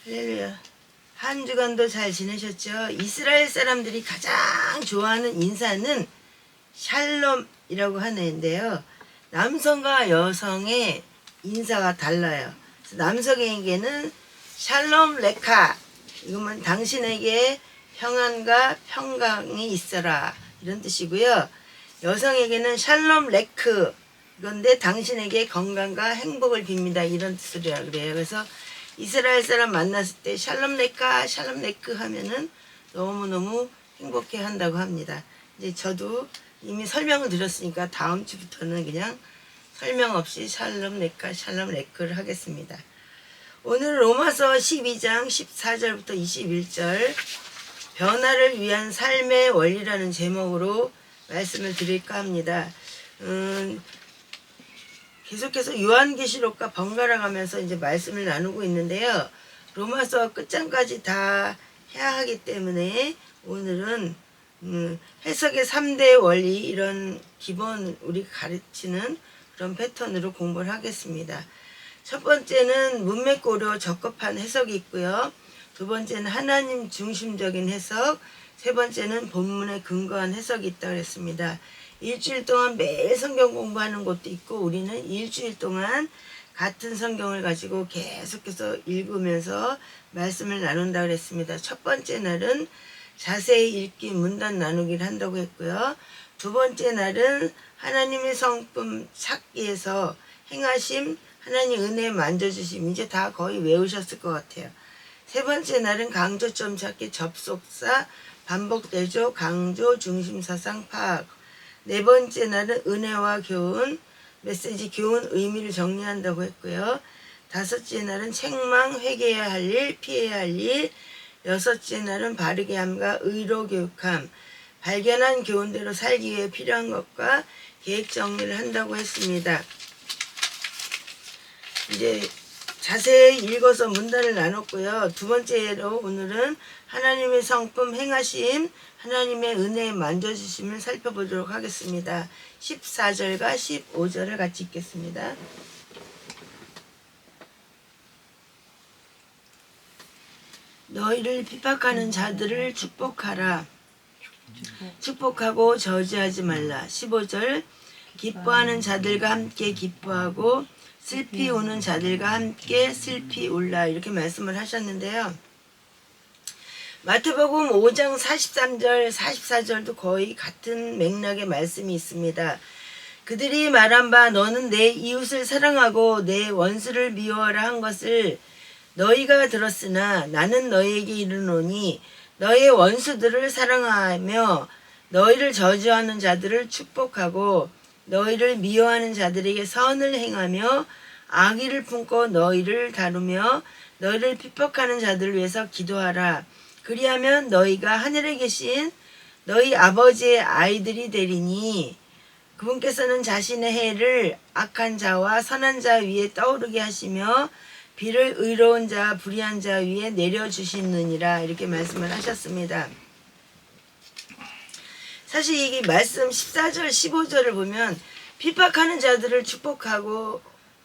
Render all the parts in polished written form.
할렐루야. 한 주간도 잘 지내셨죠? 이스라엘 사람들이 가장 좋아하는 인사는 샬롬이라고 하는데요. 남성과 여성의 인사가 달라요. 남성에게는 샬롬 레카, 이거면 당신에게 평안과 평강이 있어라, 이런 뜻이고요. 여성에게는 샬롬 레크, 그런데 당신에게 건강과 행복을 빕니다, 이런 뜻이라 그래요. 그래서 이스라엘 사람 만났을 때 샬롬 레카, 샬롬 레크 하면은 너무너무 행복해 한다고 합니다. 이제 저도 이미 설명을 드렸으니까 다음 주부터는 그냥 설명 없이 샬롬 레카, 샬롬 레크를 하겠습니다. 오늘 로마서 12장 14절부터 21절 변화를 위한 삶의 원리라는 제목으로 말씀을 드릴까 합니다. 계속해서 요한계시록과 번갈아 가면서 이제 말씀을 나누고 있는데요. 로마서 끝장까지 다 해야 하기 때문에 오늘은 해석의 3대 원리, 이런 기본 우리 가르치는 그런 패턴으로 공부를 하겠습니다. 첫 번째는 문맥고려 적합한 해석이 있고요. 두 번째는 하나님 중심적인 해석, 세 번째는 본문에 근거한 해석이 있다고 했습니다. 일주일 동안 매일 성경 공부하는 것도 있고, 우리는 일주일 동안 같은 성경을 가지고 계속해서 읽으면서 말씀을 나눈다고 그랬습니다. 첫 번째 날은 자세히 읽기 문단 나누기를 한다고 했고요. 두 번째 날은 하나님의 성품 찾기에서 행하심, 하나님 은혜 만져주심, 이제 다 거의 외우셨을 것 같아요. 세 번째 날은 강조점 찾기, 접속사, 반복대조, 강조, 중심사상 파악. 네 번째 날은 은혜와 교훈, 메시지 교훈 의미를 정리한다고 했고요. 다섯째 날은 책망, 회개해야 할 일, 피해야 할 일. 여섯째 날은 바르게 함과 의로 교육함, 발견한 교훈대로 살기 위해 필요한 것과 계획 정리를 한다고 했습니다. 이제 자세히 읽어서 문단을 나눴고요. 두 번째로 오늘은 하나님의 성품 행하심, 하나님의 은혜에 만져주심을 살펴보도록 하겠습니다. 14절과 15절을 같이 읽겠습니다. 너희를 핍박하는 자들을 축복하라. 축복하고 저주하지 말라. 15절 기뻐하는 자들과 함께 기뻐하고 슬피 우는 자들과 함께 슬피 울라, 이렇게 말씀을 하셨는데요. 마태복음 5장 43절 44절도 거의 같은 맥락의 말씀이 있습니다. 그들이 말한 바 너는 내 이웃을 사랑하고 내 원수를 미워하라 한 것을 너희가 들었으나 나는 너희에게 이르노니 너의 원수들을 사랑하며 너희를 저주하는 자들을 축복하고 너희를 미워하는 자들에게 선을 행하며 악의를 품고 너희를 다루며 너희를 핍박하는 자들을 위해서 기도하라. 그리하면 너희가 하늘에 계신 너희 아버지의 아이들이 되리니 그분께서는 자신의 해를 악한 자와 선한 자 위에 떠오르게 하시며 비를 의로운 자 불의한 자 위에 내려주시느니라, 이렇게 말씀을 하셨습니다. 사실 이 말씀 14절 15절을 보면 핍박하는 자들을 축복하고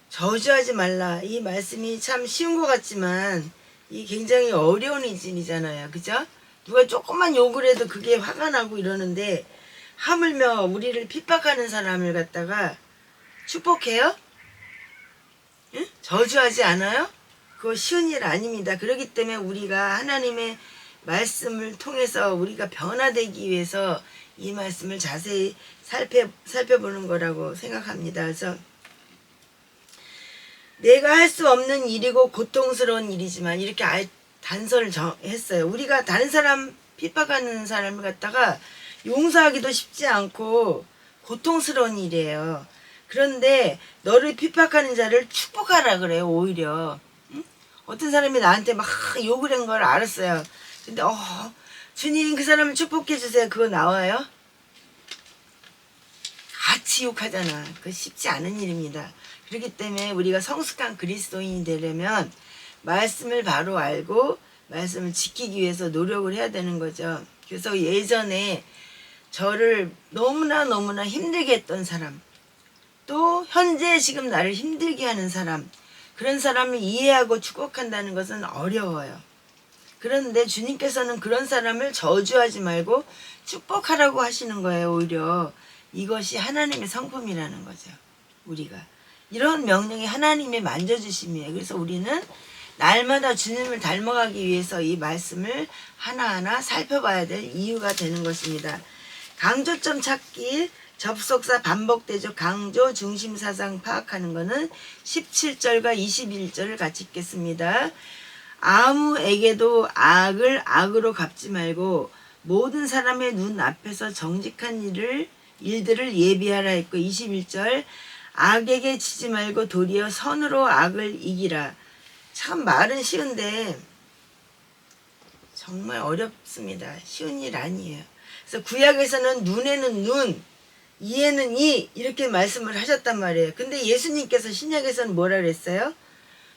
저주하지 말라, 이 말씀이 참 쉬운 것 같지만 이 굉장히 어려운 일이잖아요. 그죠? 누가 조금만 욕을 해도 그게 화가 나고 이러는데 하물며 우리를 핍박하는 사람을 갖다가 축복해요? 응? 저주하지 않아요? 그거 쉬운 일 아닙니다. 그렇기 때문에 우리가 하나님의 말씀을 통해서 우리가 변화되기 위해서 이 말씀을 자세히 살펴보는 거라고 생각합니다. 그래서 내가 할 수 없는 일이고 고통스러운 일이지만, 이렇게 아예 단서를 했어요. 우리가 다른 사람 핍박하는 사람을 갖다가 용서하기도 쉽지 않고 고통스러운 일이에요. 그런데 너를 핍박하는 자를 축복하라 그래요. 오히려 어떤 사람이 나한테 막 욕을 한 걸 알았어요. 근데 주님 그 사람을 축복해 주세요, 그거 나와요? 같이 욕하잖아. 그거 쉽지 않은 일입니다. 그렇기 때문에 우리가 성숙한 그리스도인이 되려면 말씀을 바로 알고 말씀을 지키기 위해서 노력을 해야 되는 거죠. 그래서 예전에 저를 너무나 힘들게 했던 사람, 또 현재 지금 나를 힘들게 하는 사람, 그런 사람을 이해하고 축복한다는 것은 어려워요. 그런데 주님께서는 그런 사람을 저주하지 말고 축복하라고 하시는 거예요. 오히려 이것이 하나님의 성품이라는 거죠. 우리가 이런 명령이 하나님의 만져주심이에요. 그래서 우리는 날마다 주님을 닮아가기 위해서 이 말씀을 하나하나 살펴봐야 될 이유가 되는 것입니다. 강조점 찾기, 접속사 반복대조, 강조, 중심사상 파악하는 것은 17절과 21절을 같이 읽겠습니다. 아무에게도 악을 악으로 갚지 말고 모든 사람의 눈 앞에서 정직한 일들을 예비하라 했고, 21절 악에게 지지 말고 도리어 선으로 악을 이기라. 참 말은 쉬운데 정말 어렵습니다. 쉬운 일 아니에요. 그래서 구약에서는 눈에는 눈, 이에는 이 이렇게 말씀을 하셨단 말이에요. 근데 예수님께서 신약에서는 뭐라 그랬어요?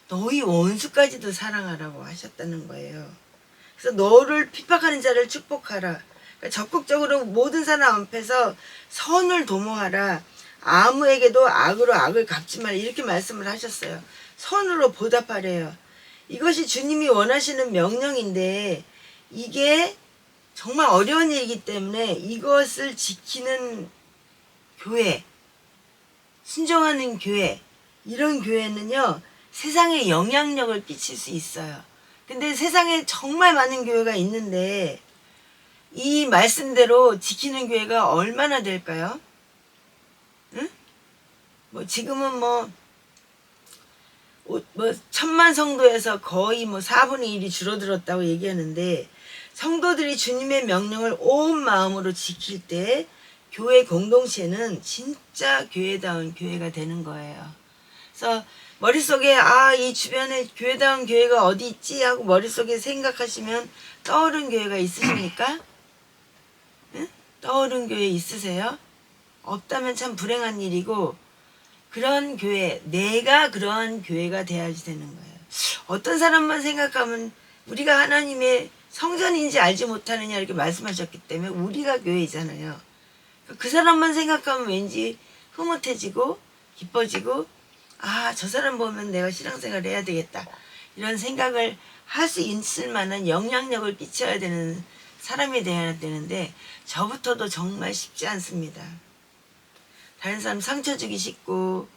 너희 원수까지도 사랑하라고 하셨다는 거예요. 그래서 너를 핍박하는 자를 축복하라. 그러니까 적극적으로 모든 사람 앞에서 선을 도모하라. 아무에게도 악으로 악을 갚지 말라. 이렇게 말씀을 하셨어요. 선으로 보답하래요. 이것이 주님이 원하시는 명령인데 이게 정말 어려운 일이기 때문에 이것을 지키는 교회, 순종하는 교회, 이런 교회는요 세상에 영향력을 끼칠 수 있어요. 근데 세상에 정말 많은 교회가 있는데 이 말씀대로 지키는 교회가 얼마나 될까요? 응? 뭐 지금은 뭐 1000만 성도에서 거의 4분의 1이 줄어들었다고 얘기하는데, 성도들이 주님의 명령을 온 마음으로 지킬 때 교회 공동체는 진짜 교회다운 교회가 되는 거예요. 그래서 머릿속에 이 주변에 교회다운 교회가 어디 있지 하고 머릿속에 생각하시면 떠오른 교회가 있으십니까? 응? 떠오른 교회 있으세요? 없다면 참 불행한 일이고, 그런 교회, 내가 그러한 교회가 돼야지 되는 거예요. 어떤 사람만 생각하면 우리가 하나님의 성전인지 알지 못하느냐 이렇게 말씀하셨기 때문에 우리가 교회이잖아요. 그 사람만 생각하면 왠지 흐뭇해지고 기뻐지고, 저 사람 보면 내가 신앙생활을 해야 되겠다 이런 생각을 할 수 있을 만한 영향력을 끼쳐야 되는 사람이 되어야 되는데 저부터도 정말 쉽지 않습니다. 다른 사람 상처 주기 싫고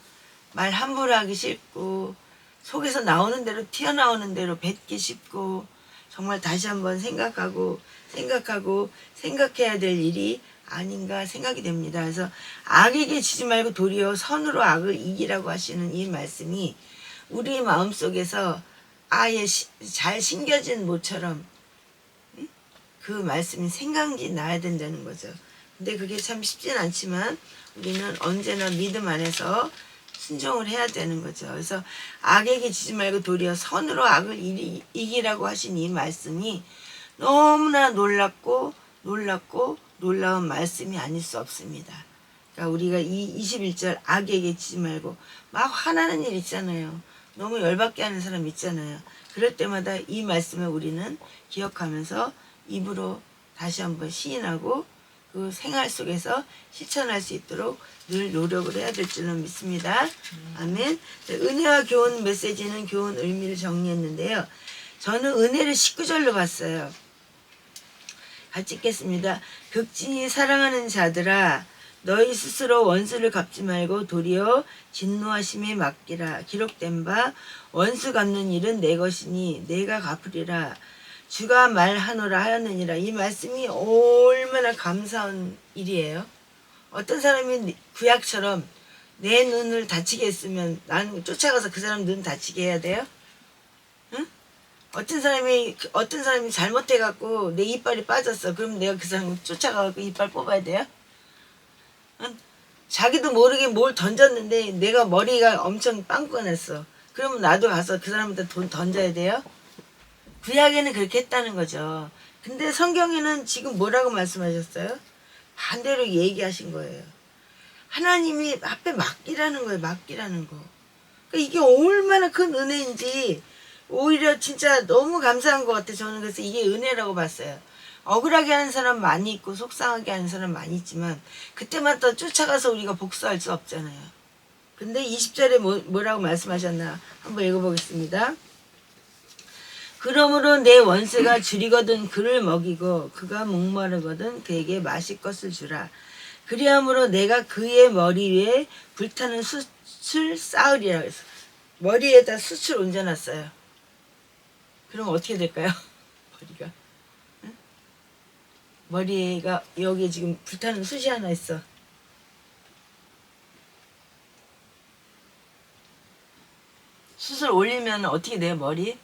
말 함부로 하기 싫고 속에서 나오는 대로 튀어나오는 대로 뱉기 쉽고, 정말 다시 한번 생각해야 될 일이 아닌가 생각이 됩니다. 그래서 악에게 지지 말고 도리어 선으로 악을 이기라고 하시는 이 말씀이 우리 마음속에서 아예 잘 심겨진 모처럼 그 말씀이 생각이 나야 된다는 거죠. 근데 그게 참 쉽진 않지만 우리는 언제나 믿음 안에서 순종을 해야 되는 거죠. 그래서 악에게 지지 말고 도리어 선으로 악을 이기라고 하신 이 말씀이 너무나 놀라운 말씀이 아닐 수 없습니다. 그러니까 우리가 이 21절 악에게 지지 말고 막 화나는 일 있잖아요. 너무 열받게 하는 사람 있잖아요. 그럴 때마다 이 말씀을 우리는 기억하면서 입으로 다시 한번 시인하고 그 생활 속에서 실천할 수 있도록 늘 노력을 해야 될 줄은 믿습니다. 아멘. 은혜와 교훈 메시지는 교훈 의미를 정리했는데요. 저는 은혜를 19절로 봤어요. 같이 읽겠습니다. 극진히 사랑하는 자들아, 너희 스스로 원수를 갚지 말고 도리어 진노하심에 맡기라. 기록된 바 원수 갚는 일은 내 것이니 내가 갚으리라. 주가 말하노라 하였느니라. 이 말씀이 얼마나 감사한 일이에요. 어떤 사람이 구약처럼 내 눈을 다치게 했으면 나는 쫓아가서 그 사람 눈 다치게 해야 돼요? 응? 어떤 사람이 잘못해갖고 내 이빨이 빠졌어. 그럼 내가 그 사람 쫓아가갖고 이빨 뽑아야 돼요? 응? 자기도 모르게 뭘 던졌는데 내가 머리가 엄청 빵꾸가 났어. 그러면 나도 가서 그 사람한테 돈 던져야 돼요? 구약에는 그렇게 했다는 거죠. 근데 성경에는 지금 뭐라고 말씀하셨어요? 반대로 얘기하신 거예요. 하나님이 앞에 맡기라는 거예요. 맡기라는 거. 그러니까 이게 얼마나 큰 은혜인지 오히려 진짜 너무 감사한 것 같아요. 저는 그래서 이게 은혜라고 봤어요. 억울하게 하는 사람 많이 있고 속상하게 하는 사람 많이 있지만 그때마다 쫓아가서 우리가 복수할 수 없잖아요. 근데 20절에 뭐라고 말씀하셨나 한번 읽어보겠습니다. 그러므로 내 원수가 줄이거든 그를 먹이고 그가 목마르거든 그에게 마실 것을 주라. 그리함으로 내가 그의 머리 위에 불타는 숯을 쌓으리라. 그래서 머리에다 숯을 얹어놨어요. 그럼 어떻게 될까요? 머리가. 응? 머리가 여기에 지금 불타는 숯이 하나 있어. 숯을 올리면 어떻게 돼요, 머리?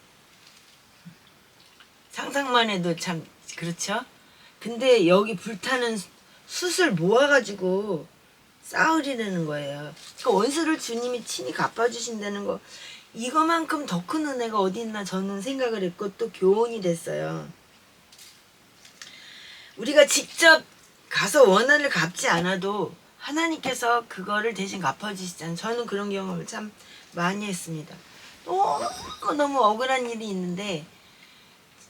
상상만 해도 참 그렇죠? 근데 여기 불타는 숯을 모아가지고 쌓으리라는 거예요. 그러니까 원수를 주님이 친히 갚아주신다는 거, 이거만큼 더 큰 은혜가 어디 있나 저는 생각을 했고 또 교훈이 됐어요. 우리가 직접 가서 원한을 갚지 않아도 하나님께서 그거를 대신 갚아주시잖아요. 저는 그런 경험을 참 많이 했습니다. 너무 억울한 일이 있는데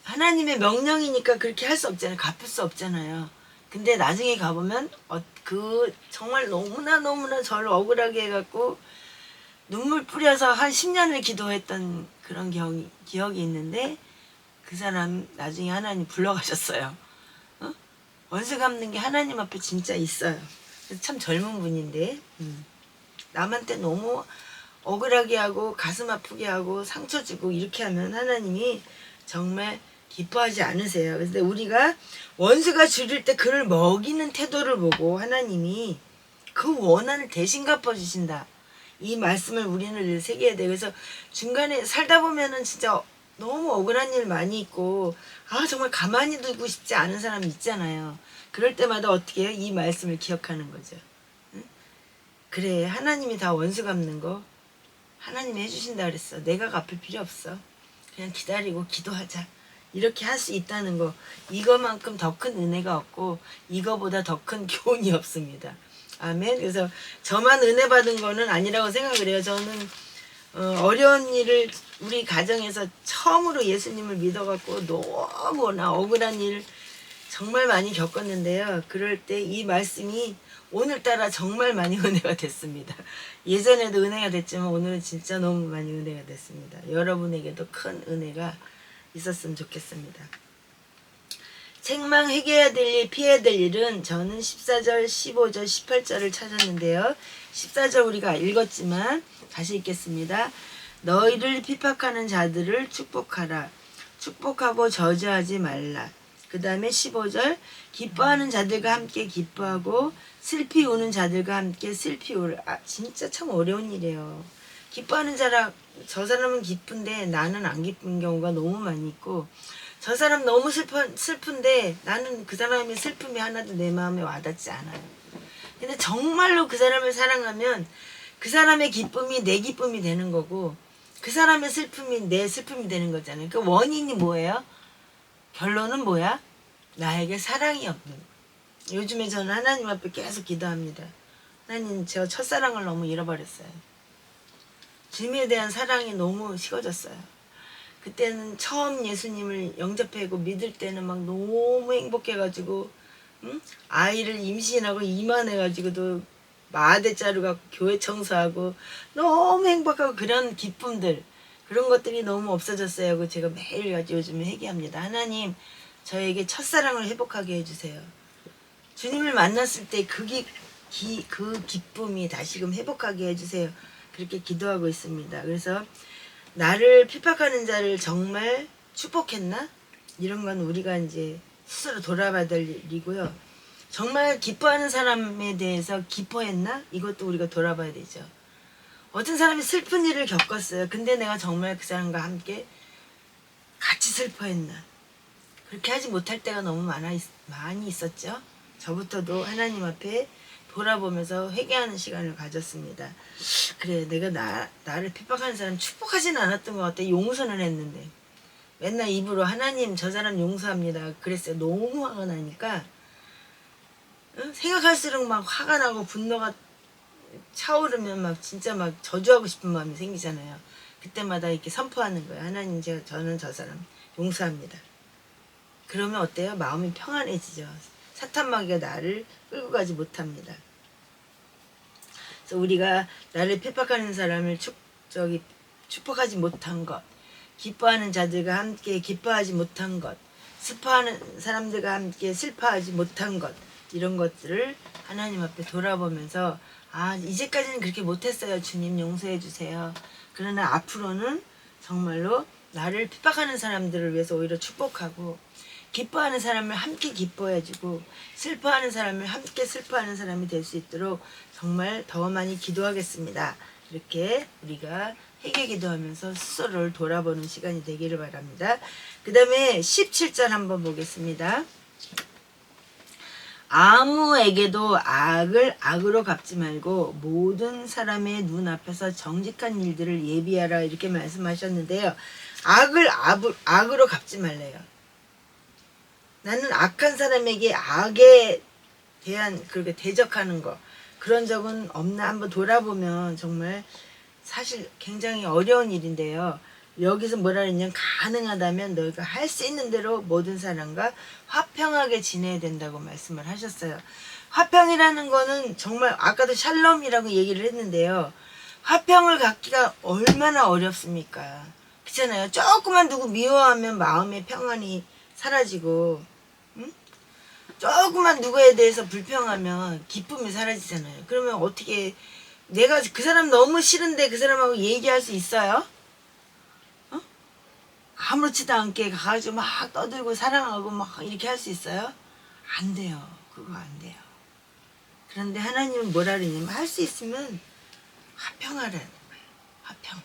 하나님의 명령이니까 그렇게 할 수 없잖아요. 갚을 수 없잖아요. 근데 나중에 가보면 그 정말 너무나 저를 억울하게 해갖고 눈물 뿌려서 한 10년을 기도했던 그런 기억이 있는데 그 사람 나중에 하나님 불러가셨어요. 어? 원수 갚는 게 하나님 앞에 진짜 있어요. 그래서 참 젊은 분인데 남한테 너무 억울하게 하고 가슴 아프게 하고 상처 주고 이렇게 하면 하나님이 정말 기뻐하지 않으세요. 그런데 우리가 원수가 줄일 때 그를 먹이는 태도를 보고 하나님이 그 원한을 대신 갚아주신다. 이 말씀을 우리는 새겨야 돼요. 그래서 중간에 살다 보면은 진짜 너무 억울한 일 많이 있고 정말 가만히 두고 싶지 않은 사람 있잖아요. 그럴 때마다 어떻게 해요? 이 말씀을 기억하는 거죠. 응? 그래, 하나님이 다 원수 갚는 거 하나님이 해주신다 그랬어. 내가 갚을 필요 없어. 그냥 기다리고 기도하자. 이렇게 할 수 있다는 거, 이거만큼 더 큰 은혜가 없고 이거보다 더 큰 교훈이 없습니다. 아멘. 그래서 저만 은혜 받은 거는 아니라고 생각을 해요. 저는 어려운 일을 우리 가정에서 처음으로 예수님을 믿어갖고 너무나 억울한 일 정말 많이 겪었는데요. 그럴 때 이 말씀이 오늘따라 정말 많이 은혜가 됐습니다. 예전에도 은혜가 됐지만 오늘은 진짜 너무 많이 은혜가 됐습니다. 여러분에게도 큰 은혜가 있었으면 좋겠습니다. 책망 회개해야 될 일, 피해야 될 일은 저는 14절, 15절, 18절을 찾았는데요. 14절 우리가 읽었지만 다시 읽겠습니다. 너희를 핍박하는 자들을 축복하라. 축복하고 저주하지 말라. 그 다음에 15절 기뻐하는 자들과 함께 기뻐하고 슬피 우는 자들과 함께 슬피 우라. 진짜 참 어려운 일이에요. 기뻐하는 자라 저 사람은 기쁜데 나는 안 기쁜 경우가 너무 많이 있고 저 사람 너무 슬픈데 나는 그 사람의 슬픔이 하나도 내 마음에 와닿지 않아요. 근데 정말로 그 사람을 사랑하면 그 사람의 기쁨이 내 기쁨이 되는 거고 그 사람의 슬픔이 내 슬픔이 되는 거잖아요. 그 원인이 뭐예요? 결론은 뭐야? 나에게 사랑이 없는 거예요. 요즘에 저는 하나님 앞에 계속 기도합니다. 하나님, 저 첫사랑을 너무 잃어버렸어요. 주님에 대한 사랑이 너무 식어졌어요. 그때는 처음 예수님을 영접하고 믿을 때는 막 너무 행복해가지고 아이를 임신하고 이만해가지고도 마대 자루가 교회 청소하고 너무 행복하고 그런 기쁨들 그런 것들이 너무 없어졌어요. 그 제가 매일같이 요즘에 회개합니다. 하나님 저에게 첫사랑을 회복하게 해주세요. 주님을 만났을 때 그 기쁨이 다시금 회복하게 해주세요. 그렇게 기도하고 있습니다. 그래서 나를 핍박하는 자를 정말 축복했나? 이런 건 우리가 이제 스스로 돌아봐야 될 일이고요. 정말 기뻐하는 사람에 대해서 기뻐했나? 이것도 우리가 돌아봐야 되죠. 어떤 사람이 슬픈 일을 겪었어요. 근데 내가 정말 그 사람과 함께 같이 슬퍼했나? 그렇게 하지 못할 때가 너무 많이 있었죠. 저부터도 하나님 앞에 돌아보면서 회개하는 시간을 가졌습니다. 그래, 내가 나를 핍박하는 사람 축복하지는 않았던 것 같아. 용서는 했는데 맨날 입으로 하나님 저 사람 용서합니다 그랬어요. 너무 화가 나니까 생각할수록 막 화가 나고 분노가 차오르면 막 진짜 막 저주하고 싶은 마음이 생기잖아요. 그때마다 이렇게 선포하는 거예요. 하나님 저는 저 사람 용서합니다. 그러면 어때요? 마음이 평안해지죠. 사탄마귀가 나를 끌고 가지 못합니다. 그래서 우리가 나를 핍박하는 사람을 축복하지 못한 것, 기뻐하는 자들과 함께 기뻐하지 못한 것, 슬퍼하는 사람들과 함께 슬퍼하지 못한 것, 이런 것들을 하나님 앞에 돌아보면서 이제까지는 그렇게 못했어요. 주님 용서해 주세요. 그러나 앞으로는 정말로 나를 핍박하는 사람들을 위해서 오히려 축복하고, 기뻐하는 사람을 함께 기뻐해주고, 슬퍼하는 사람을 함께 슬퍼하는 사람이 될 수 있도록 정말 더 많이 기도하겠습니다. 이렇게 우리가 회개 기도하면서 스스로를 돌아보는 시간이 되기를 바랍니다. 그 다음에 17절 한번 보겠습니다. 아무에게도 악을 악으로 갚지 말고 모든 사람의 눈앞에서 정직한 일들을 예비하라, 이렇게 말씀하셨는데요. 악을 악으로 갚지 말래요. 나는 악한 사람에게 악에 대한 그렇게 대적하는 거, 그런 적은 없나 한번 돌아보면 정말 사실 굉장히 어려운 일인데요. 여기서 뭐라 그랬냐면 가능하다면 너희가 할 수 있는 대로 모든 사람과 화평하게 지내야 된다고 말씀을 하셨어요. 화평이라는 거는 정말 아까도 샬롬이라고 얘기를 했는데요. 화평을 갖기가 얼마나 어렵습니까? 그렇잖아요. 조금만 누구 미워하면 마음의 평안이 사라지고, 조금만 누구에 대해서 불평하면 기쁨이 사라지잖아요. 그러면 어떻게 내가 그 사람 너무 싫은데 그 사람하고 얘기할 수 있어요? 아무렇지도 않게 가가지고 막 떠들고 사랑하고 막 이렇게 할 수 있어요? 안 돼요. 그거 안 돼요. 그런데 하나님은 뭐라 그러냐면 할 수 있으면 화평하라는 거예요. 화평.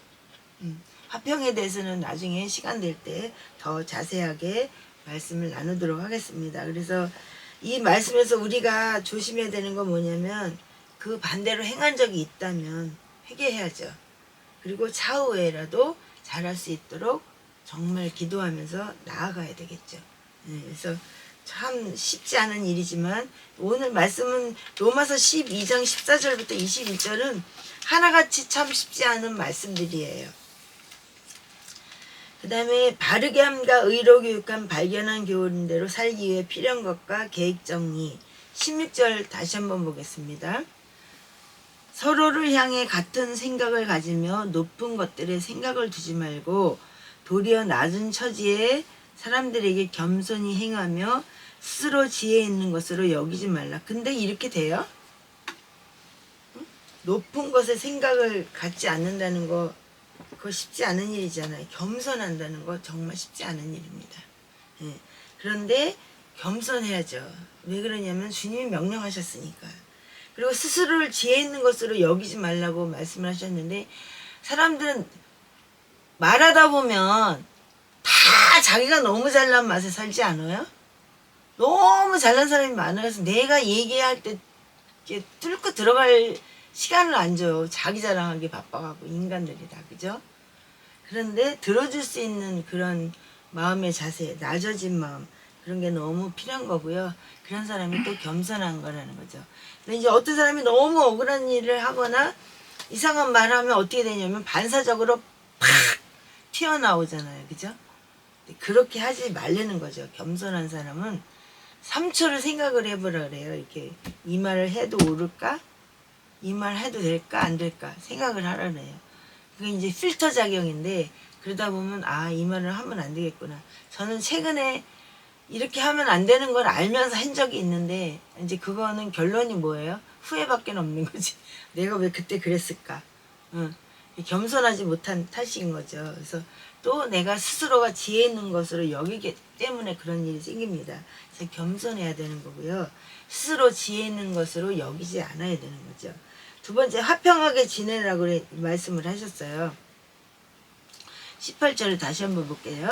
화평에 대해서는 나중에 시간 될 때 더 자세하게 말씀을 나누도록 하겠습니다. 그래서 이 말씀에서 우리가 조심해야 되는 건 뭐냐면 그 반대로 행한 적이 있다면 회개해야죠. 그리고 차후에라도 잘할 수 있도록 정말 기도하면서 나아가야 되겠죠. 그래서 참 쉽지 않은 일이지만 오늘 말씀은 로마서 12장 14절부터 21절은 하나같이 참 쉽지 않은 말씀들이에요. 그 다음에 바르게 함과 의로 교육한 발견한 교훈대로 살기 위해 필요한 것과 계획 정리. 16절 다시 한번 보겠습니다. 서로를 향해 같은 생각을 가지며 높은 것들에 생각을 두지 말고 도리어 낮은 처지에 사람들에게 겸손히 행하며 스스로 지혜 있는 것으로 여기지 말라. 근데 이렇게 돼요? 높은 것에 생각을 갖지 않는다는 거, 그거 쉽지 않은 일이잖아요. 겸손한다는 거 정말 쉽지 않은 일입니다. 그런데 겸손해야죠. 왜 그러냐면 주님이 명령하셨으니까. 그리고 스스로를 지혜 있는 것으로 여기지 말라고 말씀을 하셨는데, 사람들은 말하다 보면 다 자기가 너무 잘난 맛에 살지 않아요? 너무 잘난 사람이 많아서 내가 얘기할 때 이렇게 뚫고 들어갈 시간을 안 줘요. 자기 자랑하기 바빠가고 인간들이 다, 그죠? 그런데 들어줄 수 있는 그런 마음의 자세, 낮아진 마음, 그런 게 너무 필요한 거고요. 그런 사람이 또 겸손한 거라는 거죠. 근데 이제 어떤 사람이 너무 억울한 일을 하거나 이상한 말을 하면 어떻게 되냐면 반사적으로 팍 튀어나오잖아요. 그죠? 그렇게 하지 말라는 거죠. 겸손한 사람은 3초를 생각을 해보라 그래요. 이렇게 이 말을 해도 옳을까? 이 말 해도 될까? 안 될까? 생각을 하라 그래요. 그게 이제 필터 작용인데, 그러다 보면 이 말을 하면 안 되겠구나. 저는 최근에 이렇게 하면 안 되는 걸 알면서 한 적이 있는데, 이제 그거는 결론이 뭐예요? 후회밖에 없는 거지. 내가 왜 그때 그랬을까? 겸손하지 못한 탓인 거죠. 그래서 또 내가 스스로가 지혜 있는 것으로 여기기 때문에 그런 일이 생깁니다. 그래서 겸손해야 되는 거고요. 스스로 지혜 있는 것으로 여기지 않아야 되는 거죠. 두 번째, 화평하게 지내라고 말씀을 하셨어요. 18절을 다시 한번 볼게요.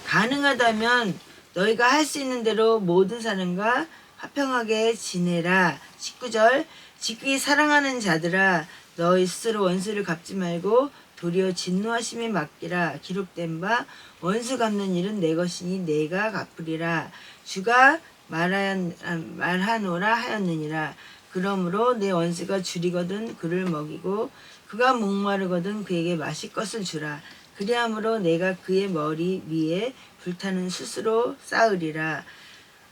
가능하다면 너희가 할 수 있는 대로 모든 사람과 화평하게 지내라. 19절, 지극히 사랑하는 자들아, 너희 스스로 원수를 갚지 말고 도리어 진노하심에 맡기라. 기록된 바 원수 갚는 일은 내 것이니 내가 갚으리라. 주가 말하노라 하였느니라. 그러므로 내 원수가 줄이거든 그를 먹이고 그가 목마르거든 그에게 마실 것을 주라. 그리함으로 내가 그의 머리 위에 불타는 숯으로 쌓으리라.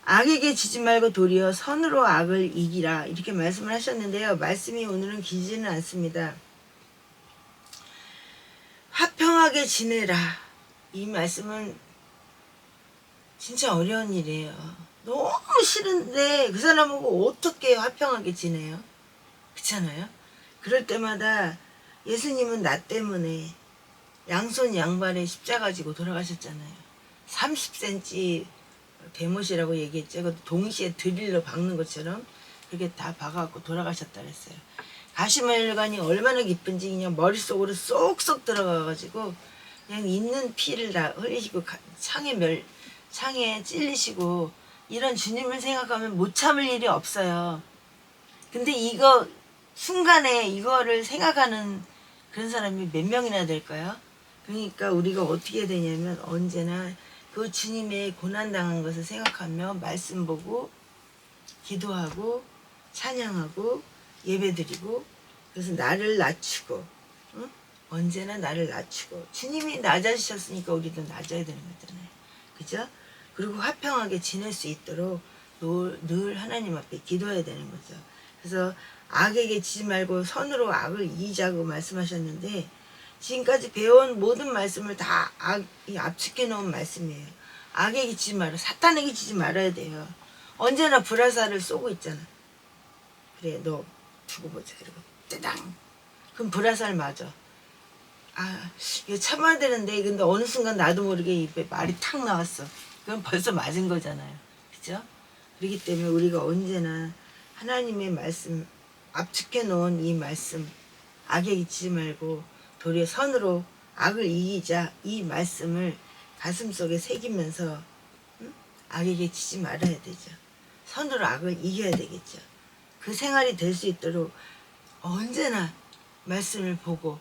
악에게 지지 말고 도리어 선으로 악을 이기라. 이렇게 말씀을 하셨는데요. 말씀이 오늘은 길지는 않습니다. 화평하게 지내라. 이 말씀은 진짜 어려운 일이에요. 너무 싫은데 그 사람하고 어떻게 화평하게 지내요? 그렇잖아요? 그럴 때마다 예수님은 나 때문에 양손 양발에 십자가 지고 돌아가셨잖아요. 30cm 대못이라고 얘기했죠. 그것도 동시에 드릴로 박는 것처럼 그렇게 다 박아갖고 돌아가셨다 그랬어요. 가시멜관이 얼마나 깊은지 그냥 머릿속으로 쏙쏙 들어가가지고 그냥 있는 피를 다 흘리시고 창에 찔리시고 이런 주님을 생각하면 못 참을 일이 없어요. 근데 이거 순간에 이거를 생각하는 그런 사람이 몇 명이나 될까요? 그러니까 우리가 어떻게 되냐면 언제나 그 주님의 고난당한 것을 생각하며 말씀 보고 기도하고 찬양하고 예배드리고 그래서 나를 낮추고 응? 언제나 나를 낮추고 주님이 낮아지셨으니까 우리도 낮아야 되는 거잖아요. 그죠? 그리고 화평하게 지낼 수 있도록 늘 하나님 앞에 기도해야 되는 거죠. 그래서 악에게 지지 말고 선으로 악을 이기자고 말씀하셨는데 지금까지 배운 모든 말씀을 다 압축해 놓은 말씀이에요. 악에게 지지 말아, 사탄에게 지지 말아야 돼요. 언제나 불화살을 쏘고 있잖아. 그래, 너 두고 보자. 그리고 뜨당. 그럼 불화살 맞아. 아, 이거 참아야 되는데 근데 어느 순간 나도 모르게 입에 말이 탁 나왔어. 그럼 벌써 맞은 거잖아요. 그죠? 그렇기 때문에 우리가 언제나 하나님의 말씀, 압축해 놓은 이 말씀, 악에 지지 말고 도리어 선으로 악을 이기자 이 말씀을 가슴속에 새기면서 악에게 지지 말아야 되죠. 선으로 악을 이겨야 되겠죠. 그 생활이 될 수 있도록 언제나 말씀을 보고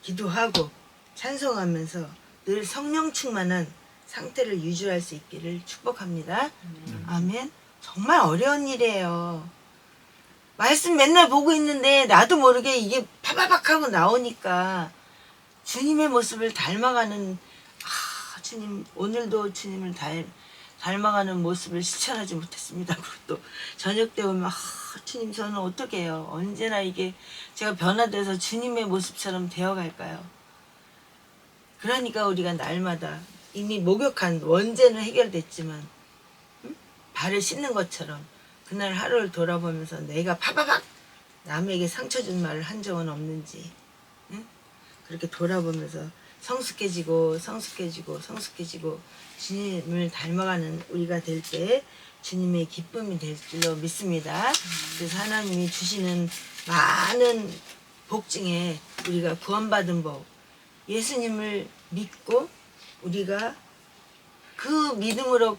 기도하고 찬송하면서 늘 성령 충만한 상태를 유지할 수 있기를 축복합니다. 아멘. 정말 어려운 일이에요. 말씀 맨날 보고 있는데 나도 모르게 이게 파바박 하고 나오니까 주님의 모습을 닮아가는 주님 오늘도 주님을 닮아가는 모습을 실천하지 못했습니다. 그리고 또 저녁 때 오면 주님 저는 어떻게 해요? 언제나 이게 제가 변화돼서 주님의 모습처럼 되어갈까요? 그러니까 우리가 날마다 이미 목욕한 원죄는 해결됐지만 발을 씻는 것처럼 그날 하루를 돌아보면서 내가 파바박 남에게 상처 준 말을 한 적은 없는지 그렇게 돌아보면서 성숙해지고 주님을 닮아가는 우리가 될 때 주님의 기쁨이 될 줄로 믿습니다. 그래서 하나님이 주시는 많은 복 중에 우리가 구원받은 복, 예수님을 믿고 우리가 그 믿음으로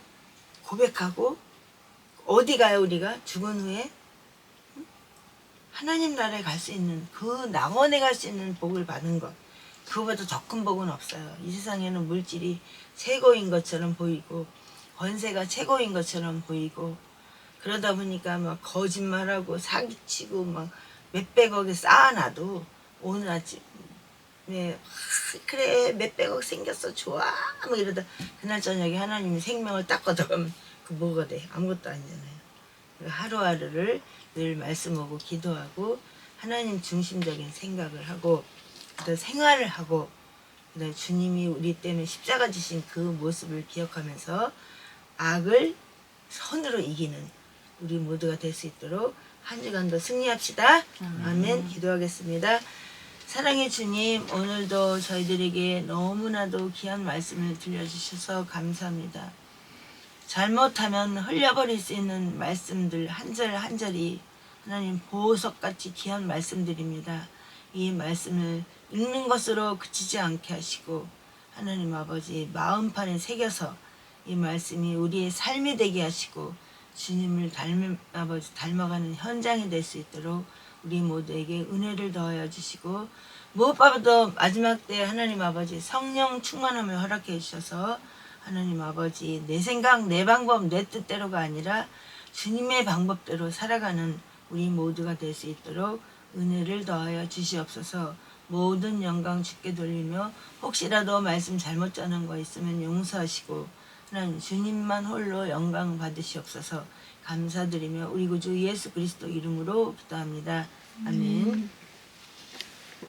고백하고 어디 가요 우리가? 죽은 후에 하나님 나라에 갈 수 있는 그 낙원에 갈 수 있는 복을 받은 것 그거보다 더 큰 복은 없어요. 이 세상에는 물질이 최고인 것처럼 보이고 권세가 최고인 것처럼 보이고 그러다 보니까 막 거짓말하고 사기치고 막 몇백억에 쌓아놔도 오늘 아침에 그래 몇백억 생겼어 좋아 뭐 이러다 그날 저녁에 하나님이 생명을 딱 걷어가면 그 뭐가 돼? 아무것도 아니잖아요. 하루하루를 늘 말씀하고 기도하고 하나님 중심적인 생각을 하고 또 생활을 하고 그다음에 주님이 우리 때문에 십자가 지신 그 모습을 기억하면서 악을 선으로 이기는 우리 모두가 될 수 있도록 한 주간도 승리합시다. 아멘. 기도하겠습니다. 사랑의 주님, 오늘도 저희들에게 너무나도 귀한 말씀을 들려주셔서 감사합니다. 잘못하면 흘려버릴 수 있는 말씀들 한 절 한 절이 하나님 보석같이 귀한 말씀들입니다. 이 말씀을 읽는 것으로 그치지 않게 하시고 하나님 아버지 마음판에 새겨서 이 말씀이 우리의 삶이 되게 하시고 주님을 닮아가는 현장이 될 수 있도록 우리 모두에게 은혜를 더하여 주시고 무엇보다도 마지막 때 하나님 아버지 성령 충만함을 허락해 주셔서 하나님 아버지 내 생각 내 방법 내 뜻대로가 아니라 주님의 방법대로 살아가는 우리 모두가 될 수 있도록 은혜를 더하여 주시옵소서. 모든 영광 주께 돌리며 혹시라도 말씀 잘못 전한 거 있으면 용서하시고 하나님 주님만 홀로 영광 받으시옵소서. 감사드리며 우리 구주 예수 그리스도 이름으로 기도합니다. 아멘.